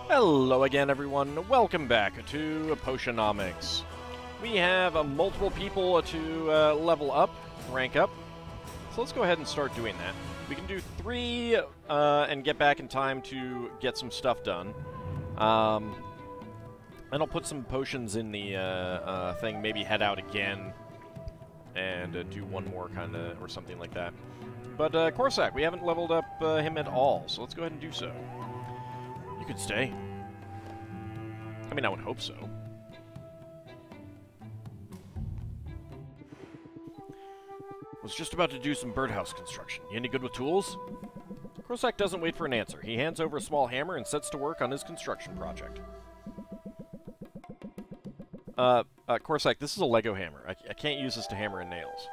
Hello again, everyone. Welcome back to Potionomics. We have multiple people to level up, rank up. So let's go ahead and start doing that. We can do 3 and get back in time to get some stuff done. And I'll put some potions in the thing, maybe head out again and do one more kind of, or something like that. But Corsac, we haven't leveled up him at all, so let's go ahead and do so. You could stay. I mean, I would hope so. Was just about to do some birdhouse construction. You any good with tools? Corsac doesn't wait for an answer. He hands over a small hammer and sets to work on his construction project. Corsac, this is a Lego hammer. I can't use this to hammer in nails.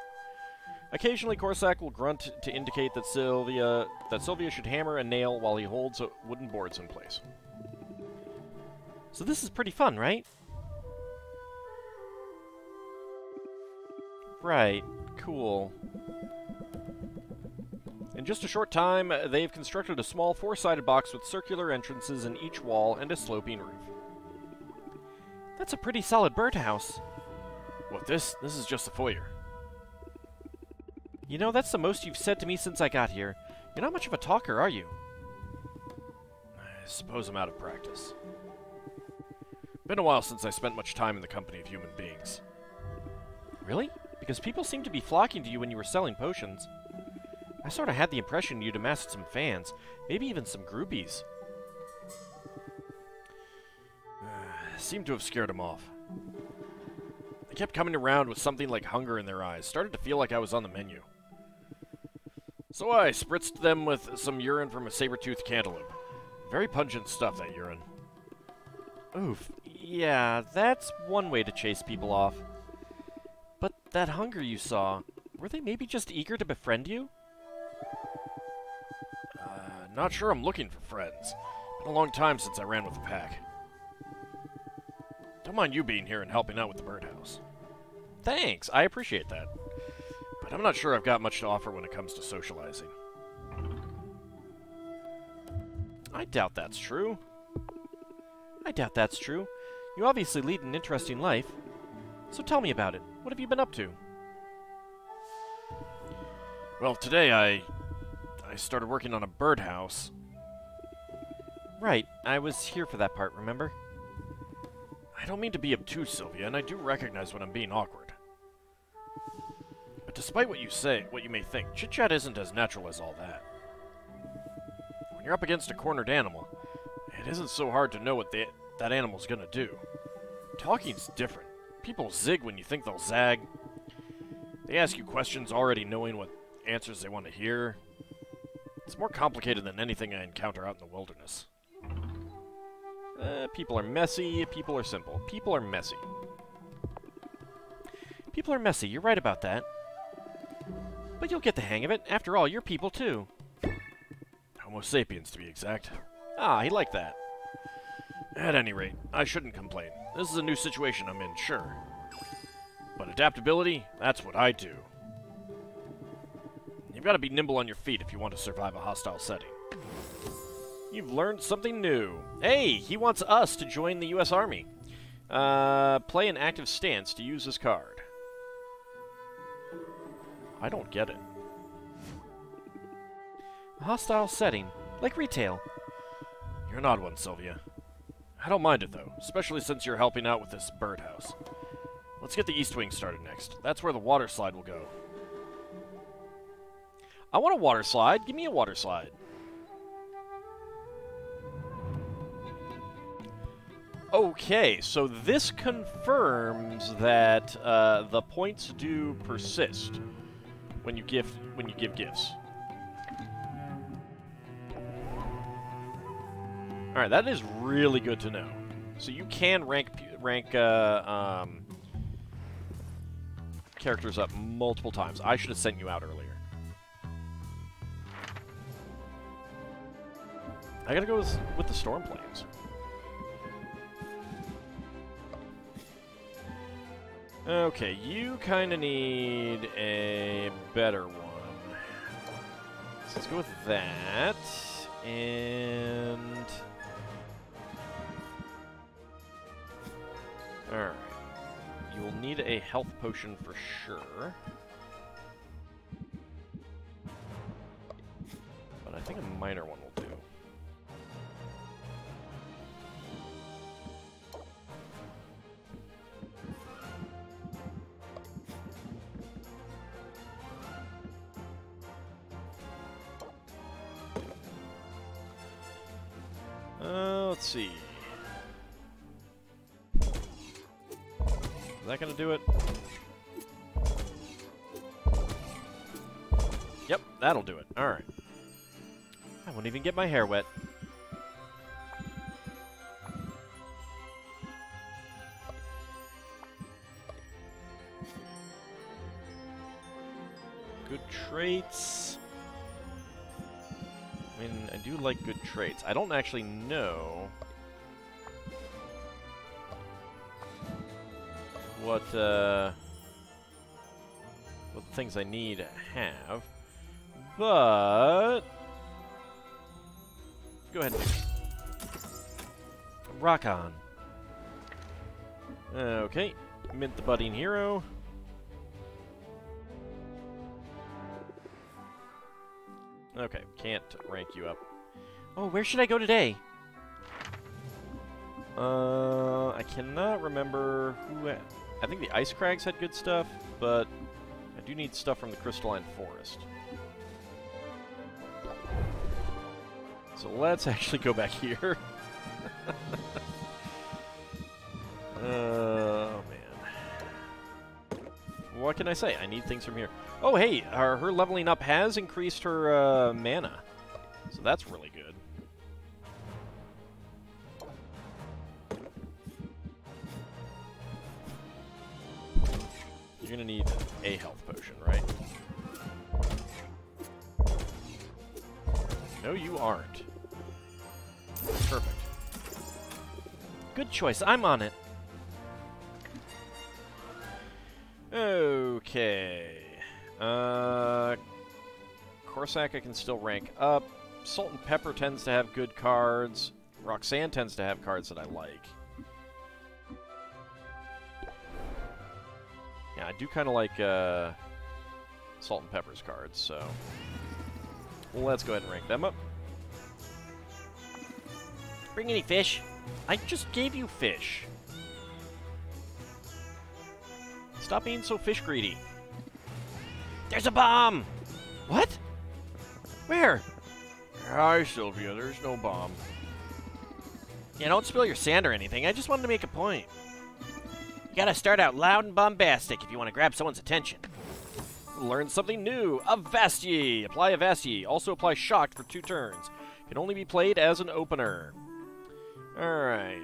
Occasionally, Corsac will grunt to indicate that Sylvia should hammer a nail while he holds wooden boards in place. So this is pretty fun, right? Right. Cool. In just a short time, they've constructed a small 4-sided box with circular entrances in each wall and a sloping roof. That's a pretty solid birdhouse. What, this? This is just the foyer. You know, that's the most you've said to me since I got here. You're not much of a talker, are you? I suppose I'm out of practice. Been a while since I spent much time in the company of human beings. Really? Because people seem to be flocking to you when you were selling potions. I sort of had the impression you'd amassed some fans, maybe even some groupies. Seemed to have scared them off. They kept coming around with something like hunger in their eyes. Started to feel like I was on the menu. So I spritzed them with some urine from a saber-toothed cantaloupe. Very pungent stuff, that urine. Oof. Yeah, that's one way to chase people off. But that hunger you saw, were they maybe just eager to befriend you? Not sure I'm looking for friends. Been a long time since I ran with the pack. Don't mind you being here and helping out with the birdhouse. Thanks, I appreciate that. But I'm not sure I've got much to offer when it comes to socializing. I doubt that's true. I doubt that's true. You obviously lead an interesting life. So tell me about it. What have you been up to? Well, today I started working on a birdhouse. Right, I was here for that part, remember? I don't mean to be obtuse, Sylvia, and I do recognize when I'm being awkward. But despite what you say, what you may think, chit-chat isn't as natural as all that. When you're up against a cornered animal, it isn't so hard to know what that animal's gonna do. Talking's different. People zig when you think they'll zag. They ask you questions already knowing what answers they want to hear. It's more complicated than anything I encounter out in the wilderness. People are messy, people are simple. People are messy. People are messy, you're right about that. But you'll get the hang of it. After all, you're people too. Homo sapiens, to be exact. Ah, he liked that. At any rate, I shouldn't complain. This is a new situation I'm in, sure. But adaptability, that's what I do. You've got to be nimble on your feet if you want to survive a hostile setting. You've learned something new. Hey, he wants us to join the U.S. Army. Play an active stance to use this card. I don't get it. A hostile setting, like retail. You're an odd one, Sylvia. I don't mind it, though, especially since you're helping out with this birdhouse. Let's get the East Wing started next. That's where the water slide will go. I want a water slide. Give me a water slide. Okay, so this confirms that the points do persist when you give gifts. All right, that is really good to know. So you can rank characters up multiple times. I should have sent you out earlier. I gotta go with the storm planes. Okay, you kind of need a better one. So let's go with that. And health potion for sure. But I think a minor one will do. Let's see. Is that gonna do it? Yep, that'll do it. Alright. I won't even get my hair wet. Good traits. I mean, I do like good traits. I don't actually know what things I need to have, but go ahead and do it. Rock on. Okay, mint the budding hero. Okay, can't rank you up. Oh, where should I go today? I cannot remember who had... I think the Ice Crags had good stuff, but I do need stuff from the Crystalline Forest. So let's actually go back here. Oh, man. What can I say? I need things from here. Oh, hey, her leveling up has increased her mana. So that's really good. You're going to need a health potion, right? No, you aren't. Perfect. Good choice. I'm on it. Okay. Corsac I can still rank up. Salt and Pepper tends to have good cards. Roxanne tends to have cards that I like. Yeah, I do kind of like Salt and Pepper's cards, so let's go ahead and rank them up. Bring any fish? I just gave you fish. Stop being so fish greedy. There's a bomb! What? Where? Hi, Sylvia. There's no bomb. Yeah, don't spill your sand or anything. I just wanted to make a point. You gotta start out loud and bombastic if you want to grab someone's attention. Learn something new. Avasti. Apply Avasti. Also apply Shocked for 2 turns. Can only be played as an opener. Alright.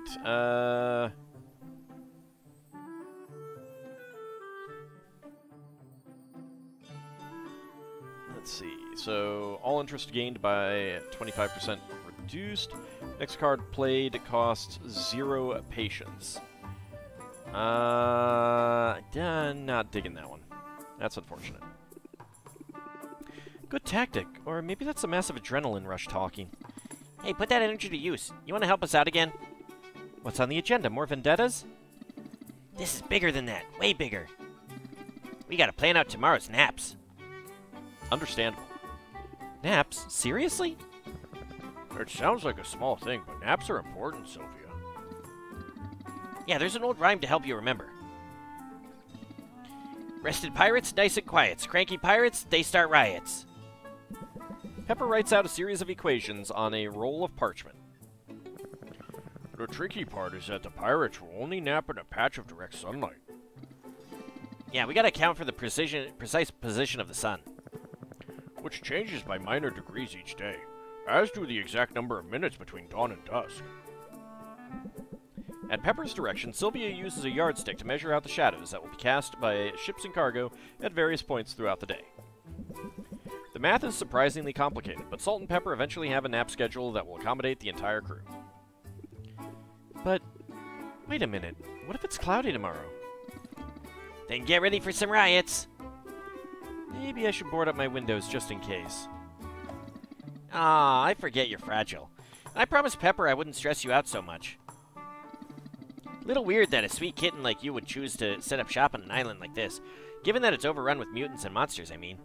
Let's see. So, all interest gained by 25% reduced. Next card played costs 0 patience. Not digging that one. That's unfortunate. Good tactic. Or maybe that's a massive adrenaline rush talking. Hey, put that energy to use. You want to help us out again? What's on the agenda? More vendettas? This is bigger than that. Way bigger. We gotta plan out tomorrow's naps. Understandable. Naps? Seriously? It sounds like a small thing, but naps are important, Sylvia. Yeah, there's an old rhyme to help you remember. Rested pirates, nice and quiets. Cranky pirates, they start riots. Pepper writes out a series of equations on a roll of parchment. The tricky part is that the pirates will only nap in a patch of direct sunlight. Yeah, we gotta account for the precise position of the sun. Which changes by minor degrees each day, as do the exact number of minutes between dawn and dusk. At Pepper's direction, Sylvia uses a yardstick to measure out the shadows that will be cast by ships and cargo at various points throughout the day. The math is surprisingly complicated, but Salt and Pepper eventually have a nap schedule that will accommodate the entire crew. But, wait a minute, what if it's cloudy tomorrow? Then get ready for some riots! Maybe I should board up my windows just in case. I forget you're fragile. I promised Pepper I wouldn't stress you out so much. Little weird that a sweet kitten like you would choose to set up shop on an island like this. Given that it's overrun with mutants and monsters, I mean.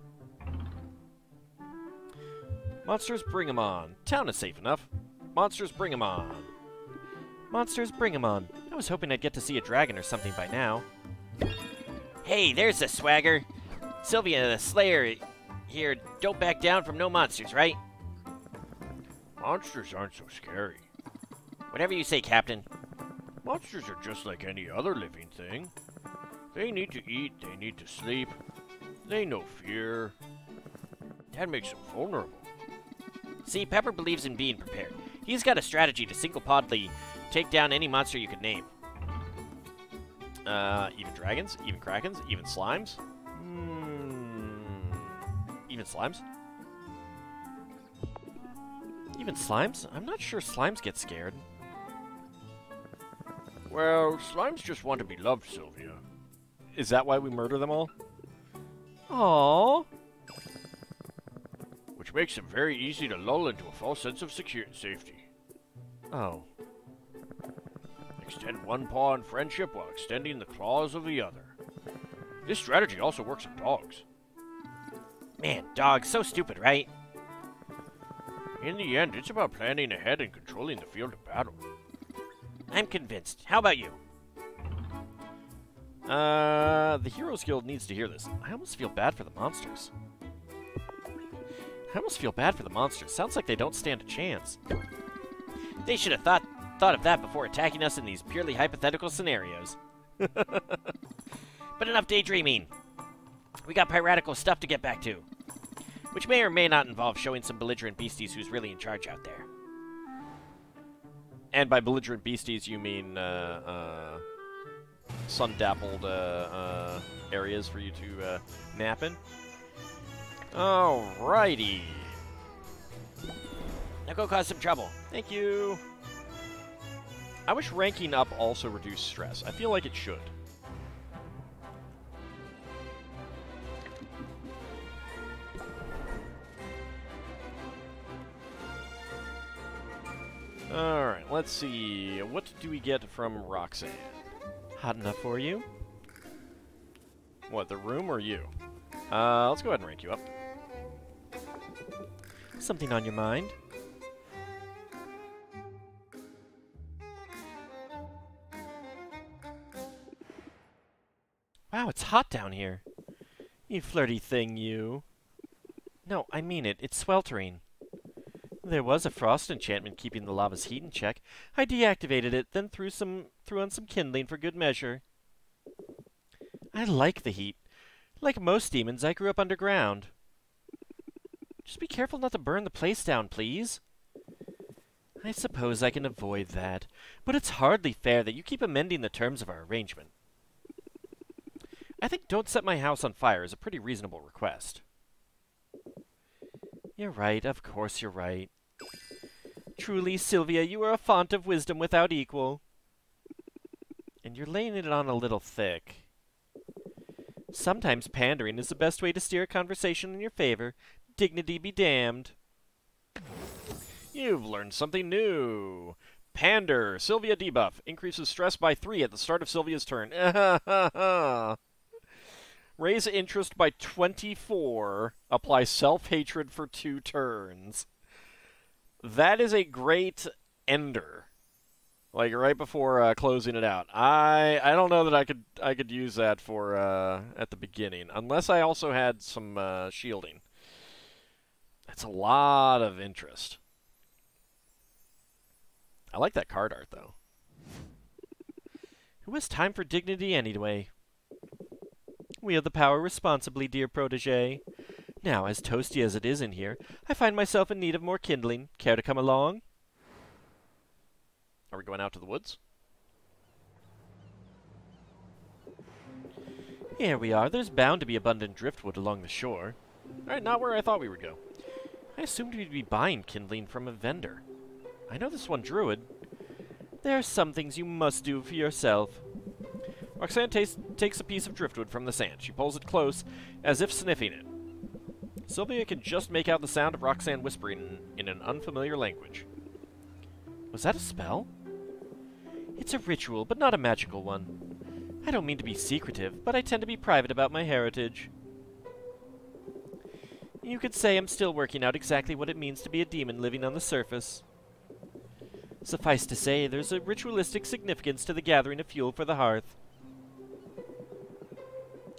Monsters, bring 'em on. Town is safe enough. Monsters, bring 'em on. Monsters, bring 'em on. I was hoping I'd get to see a dragon or something by now. Hey, there's the swagger. Sylvia, the Slayer here, don't back down from no monsters, right? Monsters aren't so scary. Whatever you say, Captain. Monsters are just like any other living thing. They need to eat, they need to sleep. They know fear. That makes them vulnerable. See, Pepper believes in being prepared. He's got a strategy to single-podedly take down any monster you could name. Even dragons? Even krakens? Even slimes? Even slimes? Even slimes? I'm not sure slimes get scared. Well, slimes just want to be loved, Sylvia. Is that why we murder them all? Aww. Which makes them very easy to lull into a false sense of safety. Oh. Extend one paw in friendship while extending the claws of the other. This strategy also works on dogs. Man, dogs, so stupid, right? In the end, it's about planning ahead and controlling the field of battle. I'm convinced. How about you? The Heroes Guild needs to hear this. I almost feel bad for the monsters. Sounds like they don't stand a chance. They should have thought of that before attacking us in these purely hypothetical scenarios. But enough daydreaming. We got piratical stuff to get back to. Which may or may not involve showing some belligerent beasties who's really in charge out there. And by belligerent beasties, you mean, sun-dappled, areas for you to, nap in? Alrighty. Now go cause some trouble. Thank you. I wish ranking up also reduced stress. I feel like it should. Alright, let's see. What do we get from Roxanne? Hot enough for you? What, the room or you? Let's go ahead and rank you up. Something on your mind? Wow, it's hot down here. You flirty thing, you. No, I mean it. It's sweltering. There was a frost enchantment keeping the lava's heat in check. I deactivated it, then threw on some kindling for good measure. I like the heat. Like most demons, I grew up underground. Just be careful not to burn the place down, please. I suppose I can avoid that, but it's hardly fair that you keep amending the terms of our arrangement. I think don't set my house on fire is a pretty reasonable request. You're right, of course you're right. Truly, Sylvia, you are a font of wisdom without equal. And you're laying it on a little thick. Sometimes pandering is the best way to steer a conversation in your favor. Dignity be damned. You've learned something new. Pander, Sylvia debuff. Increases stress by 3 at the start of Sylvia's turn. Raise interest by 24. Apply self-hatred for 2 turns. That is a great ender. Like right before closing it out. I don't know that I could use that for at the beginning, unless I also had some shielding. That's a lot of interest. I like that card art though. Who has time for dignity anyway? Wield the power responsibly, dear protege. Now, as toasty as it is in here, I find myself in need of more kindling. Care to come along? Are we going out to the woods? Here we are. There's bound to be abundant driftwood along the shore. Alright, not where I thought we would go. I assumed we'd be buying kindling from a vendor. I know this one druid. There are some things you must do for yourself. Roxanne takes a piece of driftwood from the sand. She pulls it close, as if sniffing it. Sylvia can just make out the sound of Roxanne whispering in an unfamiliar language. Was that a spell? It's a ritual, but not a magical one. I don't mean to be secretive, but I tend to be private about my heritage. You could say I'm still working out exactly what it means to be a demon living on the surface. Suffice to say, there's a ritualistic significance to the gathering of fuel for the hearth.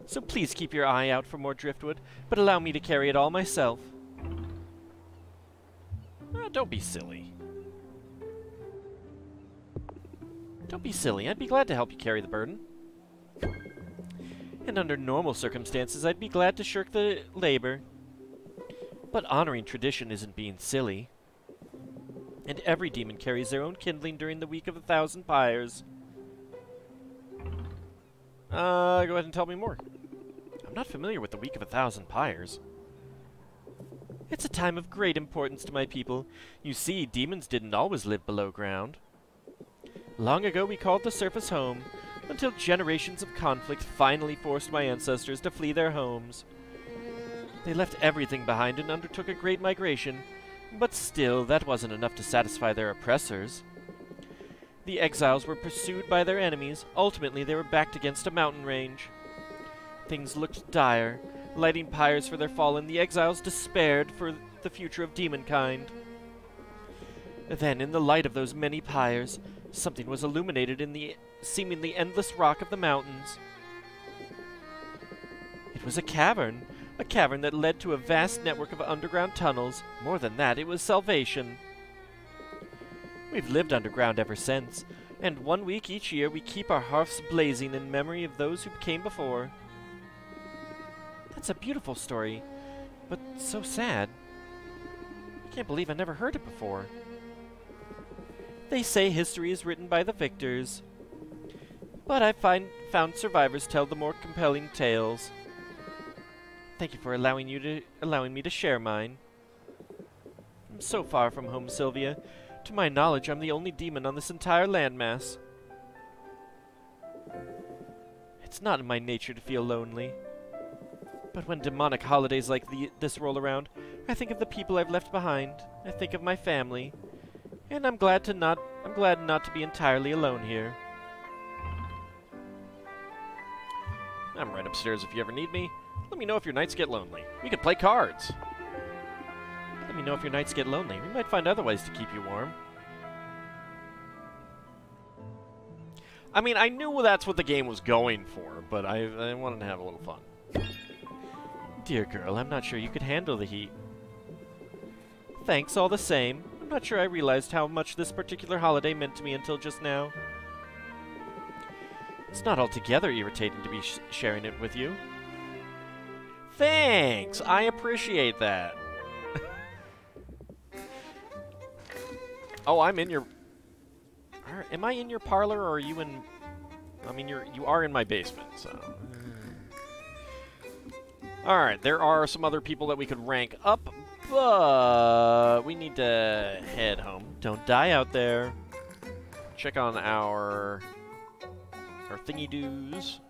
So please keep your eye out for more driftwood, but allow me to carry it all myself. Don't be silly. Don't be silly. I'd be glad to help you carry the burden. And under normal circumstances, I'd be glad to shirk the labor. But honoring tradition isn't being silly. And every demon carries their own kindling during the week of 1,000 pyres. Go ahead and tell me more. I'm not familiar with the week of 1,000 pyres. It's a time of great importance to my people. You see, demons didn't always live below ground. Long ago we called the surface home, until generations of conflict finally forced my ancestors to flee their homes. They left everything behind and undertook a great migration, but still, that wasn't enough to satisfy their oppressors. The exiles were pursued by their enemies. Ultimately, they were backed against a mountain range. Things looked dire. Lighting pyres for their fallen, the exiles despaired for the future of demonkind. Then, in the light of those many pyres, something was illuminated in the seemingly endless rock of the mountains. It was a cavern that led to a vast network of underground tunnels. More than that, it was salvation. We've lived underground ever since, and 1 week each year we keep our hearths blazing in memory of those who came before. That's a beautiful story, but so sad. I can't believe I never heard it before. They say history is written by the victors, but I found survivors tell the more compelling tales. Thank you for allowing me to share mine. I'm so far from home, Sylvia. To my knowledge, I'm the only demon on this entire landmass. It's not in my nature to feel lonely. But when demonic holidays like this roll around, I think of the people I've left behind. I think of my family. And I'm glad not to be entirely alone here. I'm right upstairs if you ever need me. Let me know if your nights get lonely. We could play cards. Let me know if your nights get lonely. We might find other ways to keep you warm. I mean, I knew that's what the game was going for, but I wanted to have a little fun. Dear girl, I'm not sure you could handle the heat. Thanks all the same. I'm not sure I realized how much this particular holiday meant to me until just now. It's not altogether irritating to be sharing it with you. Thanks! I appreciate that. Oh, I'm in your... Am I in your parlor, or are you in... I mean, you are in my basement, so... Alright, there are some other people that we could rank up, but we need to head home. Don't die out there. Check on our thingy-doos.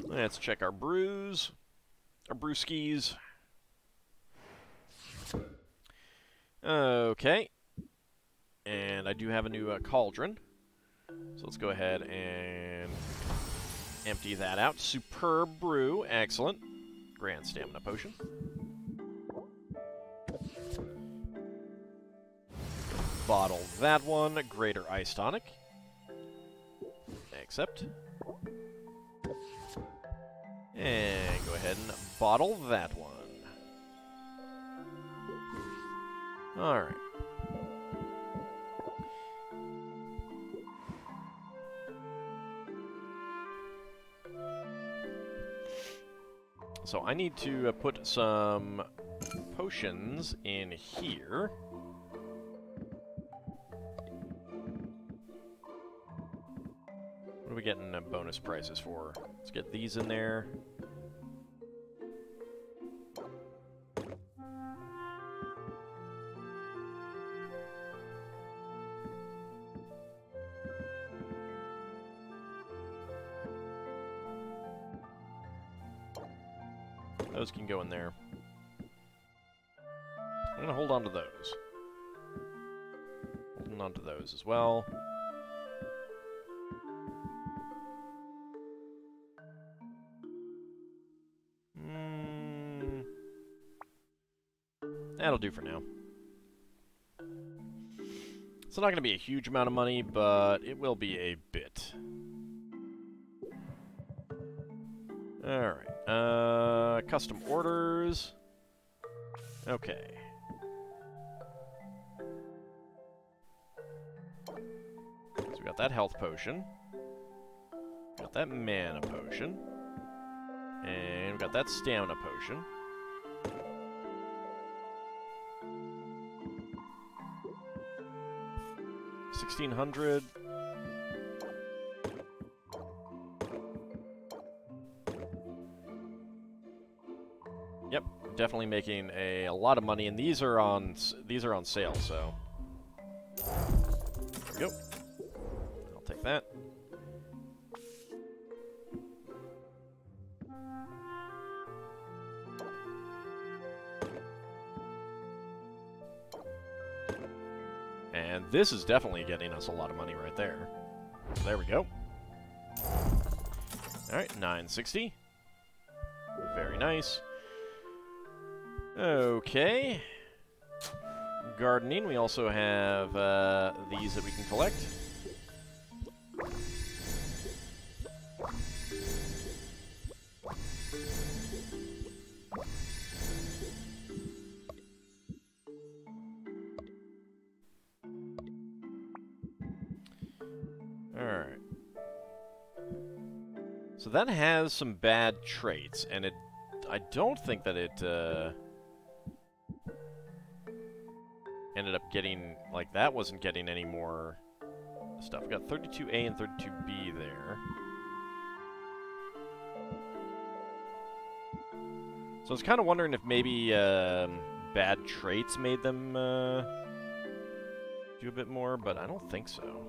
Let's check our brews. Our brewskis. Okay. And I do have a new cauldron. So let's go ahead and empty that out. Superb brew. Excellent. Grand stamina potion. Bottle that one. Greater ice tonic. Accept. And go ahead and bottle that one. Alright. So I need to put some potions in here. What are we getting bonus prices for? Let's get these in there. Those can go in there. I'm gonna hold on to those. Holding on to those as well. That'll do for now. It's not going to be a huge amount of money, but it will be a bit. Alright, custom orders. Okay. So we got that health potion. Got that mana potion. And we got that stamina potion. $1,600. Yep, definitely making a lot of money, and these are on sale. So there we go. I'll take that. And this is definitely getting us a lot of money right there. So there we go. Alright, 960. Very nice. Okay. Gardening, we also have these that we can collect. Alright. So that has some bad traits, and I don't think that it ended up getting, like, that wasn't getting any more stuff. We got 32A and 32B there. So I was kind of wondering if maybe bad traits made them do a bit more, but I don't think so.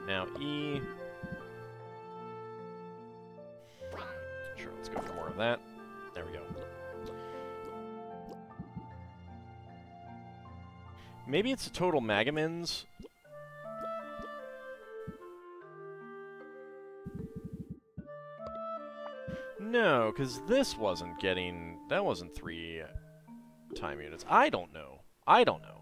Now E. Sure, let's go for more of that. There we go. Maybe it's the total Magamins. No, because this wasn't getting... That wasn't 3 time units. I don't know. I don't know.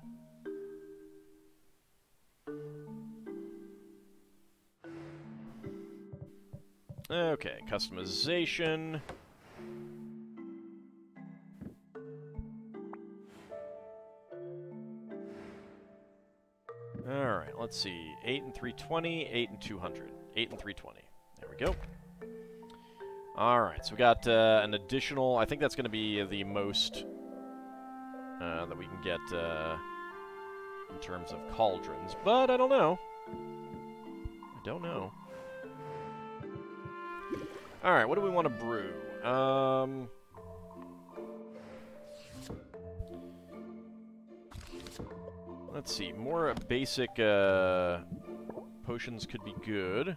Okay, customization. Alright, let's see. 8 and 320, 8 and 200. 8 and 320. There we go. Alright, so we got an additional... I think that's going to be the most that we can get in terms of cauldrons. But I don't know. I don't know. Alright, what do we want to brew? Let's see, more basic potions could be good.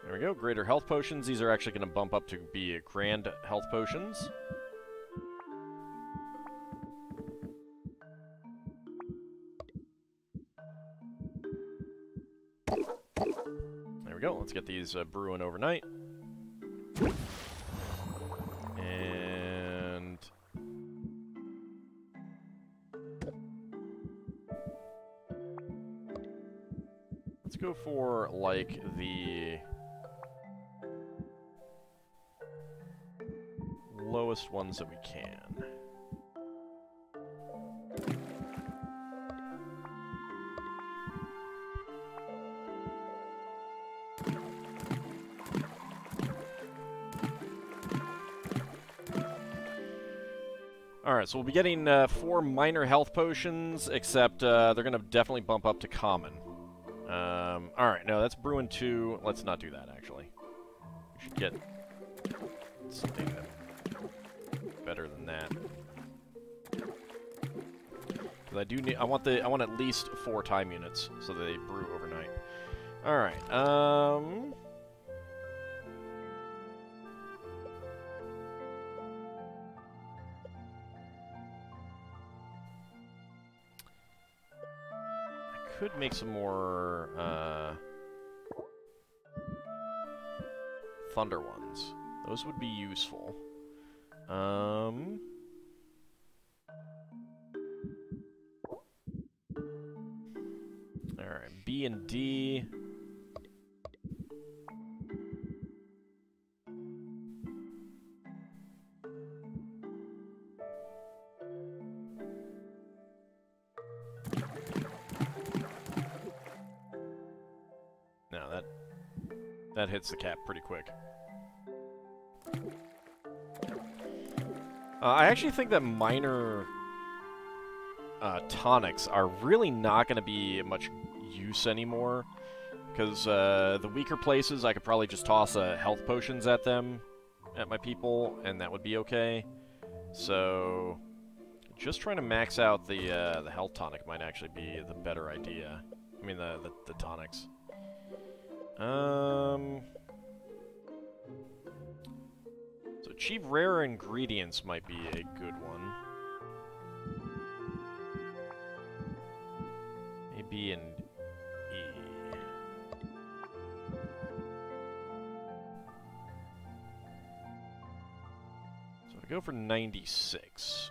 There we go, greater health potions. These are actually going to bump up to be grand health potions. There we go, let's get these brewing overnight. And... let's go for, like, the... lowest ones that we can. Alright, so we'll be getting 4 minor health potions, except they're going to definitely bump up to common. Alright, no, that's Bruin 2. Let's not do that, actually. We should get something better than that. Because I do need... I want at least 4 time units, so that they brew overnight. Alright, could make some more thunder ones. Those would be useful. Alright, B and D. That hits the cap pretty quick. I actually think that minor tonics are really not going to be much use anymore. Because the weaker places, I could probably just toss health potions at them, at my people, and that would be okay. So, just trying to max out the health tonic might actually be the better idea. I mean, the tonics. So achieve rare ingredients might be a good one. A, B, and E. So I go for 96.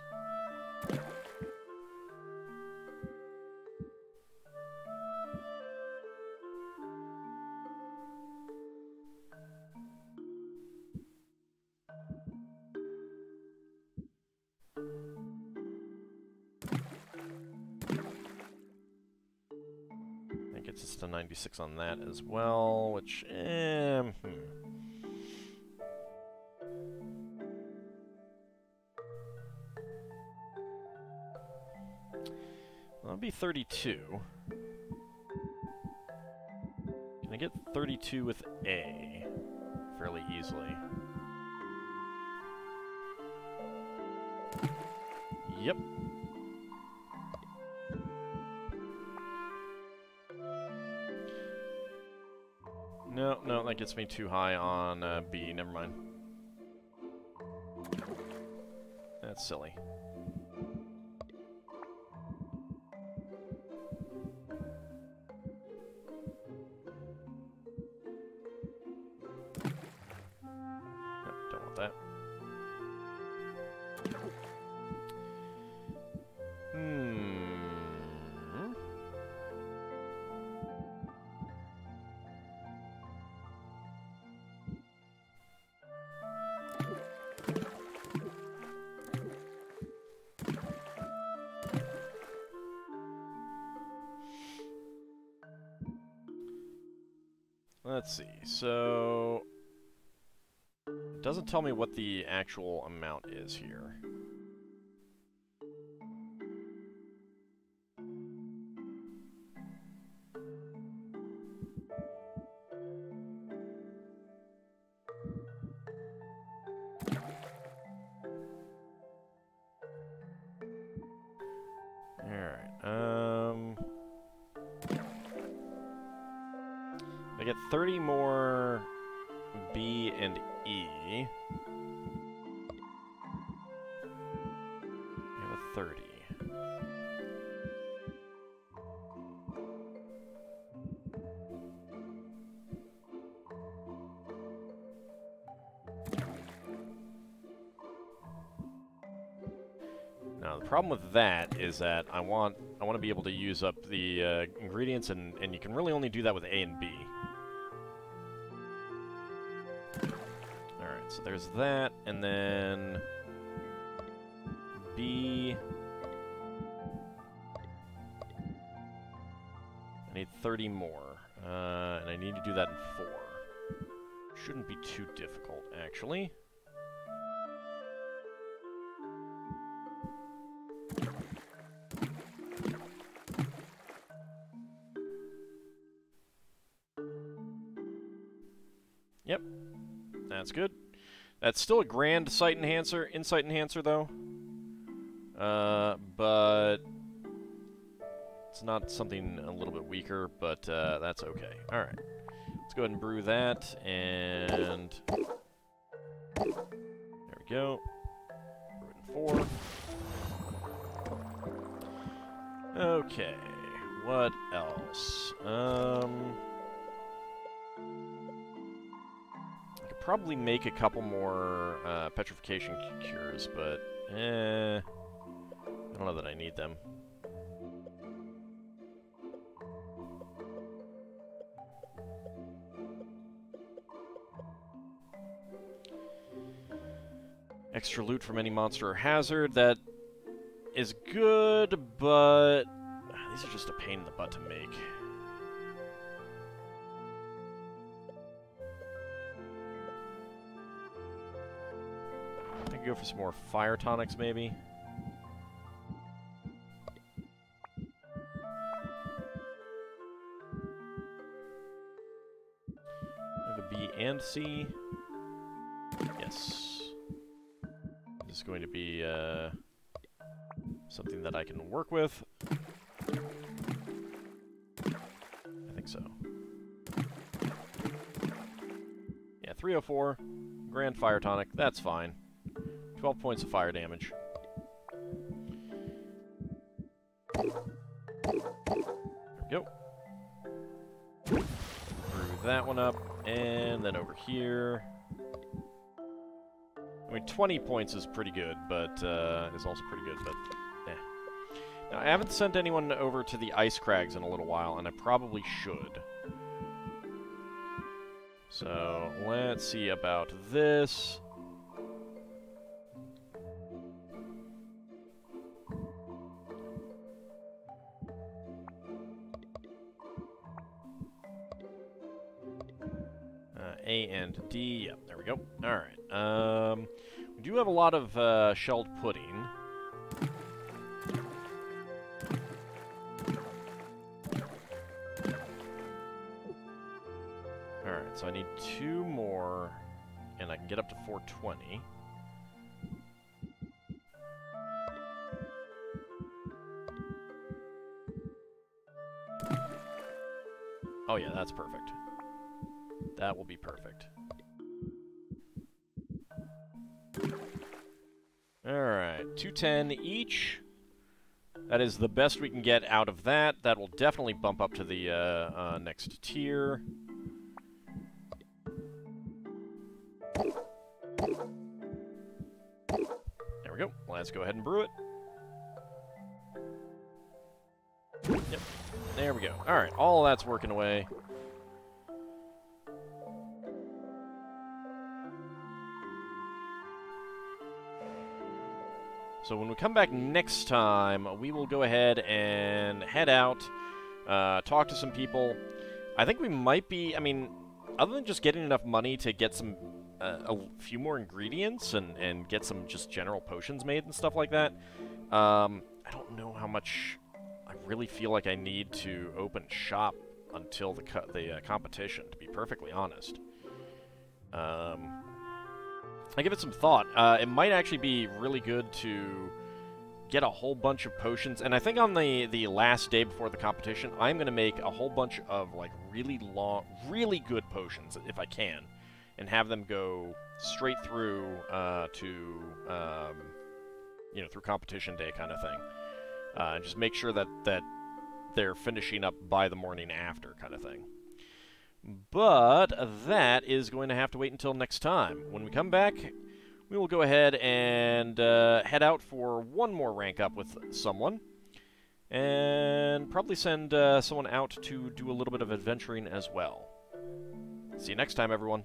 Gets us to 96 on that as well, which, That'll be 32. Can I get 32 with A fairly easily? Yep. No, that gets me too high on B. Never mind. That's silly. Nope, don't want that. Let's see, so it doesn't tell me what the actual amount is here. I get 30 more B and E. I have a 30. Now the problem with that is that I want to be able to use up the ingredients, and you can really only do that with A and B. Alright, so there's that, and then B. I need 30 more, and I need to do that in 4. Shouldn't be too difficult, actually. Yep. That's good. That's still a grand insight enhancer, though. But it's not something a little bit weaker, but that's okay. Alright. Let's go ahead and brew that, and there we go. Brew it in 4. Okay. What else? I could probably make a couple more petrification cures, but I don't know that I need them. Extra loot from any monster or hazard, that is good, but these are just a pain in the butt to make. I could go for some more fire tonics, maybe. I have a B and C. Yes. This is going to be something that I can work with. I think so. Yeah, 304. Grand Fire Tonic. That's fine. 12 points of fire damage. There we go. Brew that one up. And then over here. I mean, 20 points is pretty good, but is also pretty good, but Now, I haven't sent anyone over to the Ice Crags in a little while, and I probably should. So, let's see about this. A and D. Yep, there we go. Alright. We do have a lot of shelled pudding. Alright, so I need 2 more, and I can get up to 420. Oh yeah, that's perfect. That will be perfect. Alright, 210 each. That is the best we can get out of that. That will definitely bump up to the next tier. There we go. Let's go ahead and brew it. Yep. There we go. Alright, all that's working away. So when we come back next time, we will go ahead and head out, talk to some people. I think we might be, I mean, other than just getting enough money to get some, a few more ingredients and get some just general potions made and stuff like that, I don't know how much I really feel like I need to open shop until the competition, to be perfectly honest. I give it some thought. It might actually be really good to get a whole bunch of potions. And I think on the last day before the competition, I'm going to make a whole bunch of, like, really long, really good potions, if I can. And have them go straight through to, you know, through competition day kind of thing. And just make sure that they're finishing up by the morning after kind of thing. But that is going to have to wait until next time. When we come back, we will go ahead and head out for one more rank up with someone. And probably send someone out to do a little bit of adventuring as well. See you next time, everyone.